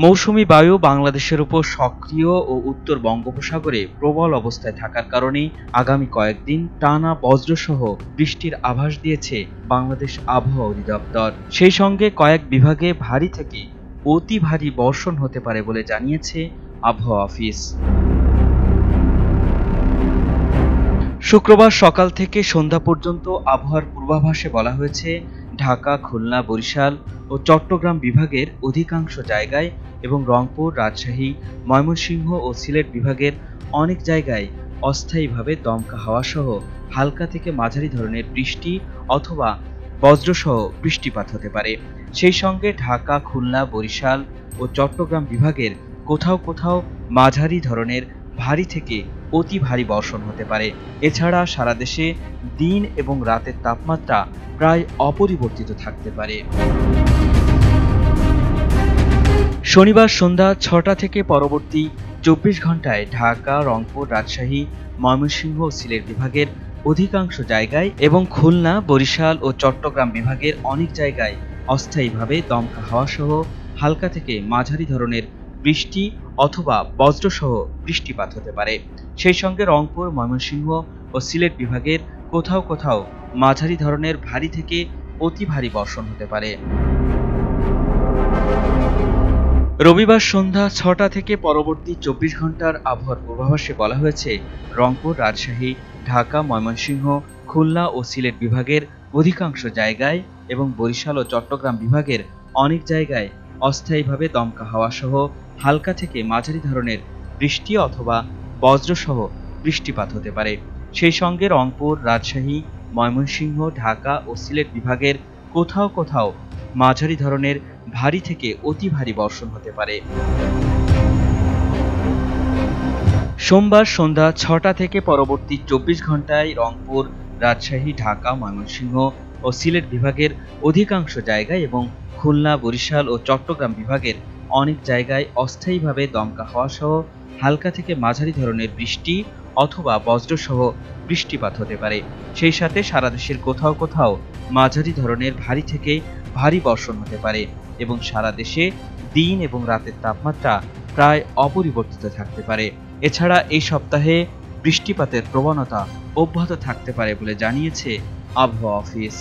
মৌসুমী বায়ু বাংলাদেশের উপর সক্রিয় ও উত্তর বঙ্গোপসাগরে প্রবল অবস্থায় থাকার কারণে আগামী কয়েকদিন টানা বজ্রসহ বৃষ্টির আভাস দিয়েছে বাংলাদেশ আবহাওয়া অধিদপ্তর। সেই সঙ্গে কয়েক বিভাগে ভারী থেকে অতি ভারী বর্ষণ হতে পারে বলে জানিয়েছে আবহাওয়া অফিস। শুক্রবার সকাল থেকে সন্ধ্যা পর্যন্ত আবহাওয়ার পূর্বাভাসে বলা হয়েছে, ঢাকা, খুলনা, বরিশাল ও চট্টগ্রাম বিভাগের অধিকাংশ জায়গায় এবং রংপুর, রাজশাহী, ময়মনসিংহ ও সিলেট বিভাগের অনেক জায়গায় অস্থায়ীভাবে দমকা হাওয়া সহ হালকা থেকে মাঝারি ধরনের বৃষ্টি অথবা বজ্রসহ বৃষ্টিপাত হতে পারে। সেই সঙ্গে ঢাকা, খুলনা, বরিশাল ও চট্টগ্রাম বিভাগের কোথাও কোথাও মাঝারি ধরনের ভারী থেকে অতি ভারী বর্ষণ হতে পারে। এছাড়া সারা দেশে দিন এবং রাতের তাপমাত্রা প্রায় অপরিবর্তিত থাকতে পারে। শনিবার সন্ধ্যা ৬টা থেকে পরবর্তী ২৪ ঘন্টায় ঢাকা, রংপুর, রাজশাহী, ময়মনসিংহ ও সিলেট বিভাগের অধিকাংশ জায়গায় এবং খুলনা, বরিশাল ও চট্টগ্রাম বিভাগের অনেক জায়গায় অস্থায়ীভাবে দমকা হাওয়া সহ হালকা থেকে মাঝারি ধরনের বৃষ্টি অথবা বজ্রসহ বৃষ্টিপাত হতে পারে। সেই সঙ্গে রংপুর, ময়মনসিংহ ও সিলেট বিভাগের কোথাও কোথাও মাঝারি ধরনের ভারী থেকে অতি ভারী বর্ষণ হতে পারে। রবিবার সন্ধ্যা ৬টা থেকে পরবর্তী ২৪ ঘন্টার আবহাওয়ার পূর্বাভাসে বলা হয়েছে, রংপুর, রাজশাহী, ঢাকা, ময়মনসিংহ, খুলনা ও সিলেট বিভাগের অধিকাংশ জায়গায় এবং বরিশাল ও চট্টগ্রাম বিভাগের অনেক জায়গায় অস্থায়ীভাবে দমকা হাওয়া সহ হালকা থেকে মাঝারি ধরনের বৃষ্টি অথবা বজ্রসহ বৃষ্টিপাত হতে পারে। সেই সঙ্গে রংপুর, রাজশাহী, ময়মনসিংহ, ঢাকা ও সিলেট বিভাগের কোথাও কোথাও মাঝারি ধরনের ভারী থেকে অতি ভারী বর্ষণ হতে পারে। সোমবার সন্ধ্যা ৬টা থেকে পরবর্তী ২৪ ঘন্টায় রংপুর, রাজশাহী, ঢাকা, ময়মনসিংহ ও সিলেট বিভাগের অধিকাংশ জায়গায় এবং খুলনা, বরিশাল ও চট্টগ্রাম বিভাগের অনেক জায়গায় অস্থায়ীভাবে দমকা হাওয়া সহ হালকা থেকে মাঝারি ধরনের বৃষ্টি অথবা বজ্রসহ বৃষ্টিপাত হতে পারে। সেই সাথে সারা দেশের কোথাও কোথাও মাঝারি ধরনের ভারী থেকে ভারী বর্ষণ হতে পারে এবং সারা দেশে দিন এবং রাতের তাপমাত্রা প্রায় অপরিবর্তিত থাকতে পারে। এছাড়া এই সপ্তাহে বৃষ্টিপাতের প্রবণতা অব্যাহত থাকতে পারে বলে জানিয়েছে আবহাওয়া অফিস।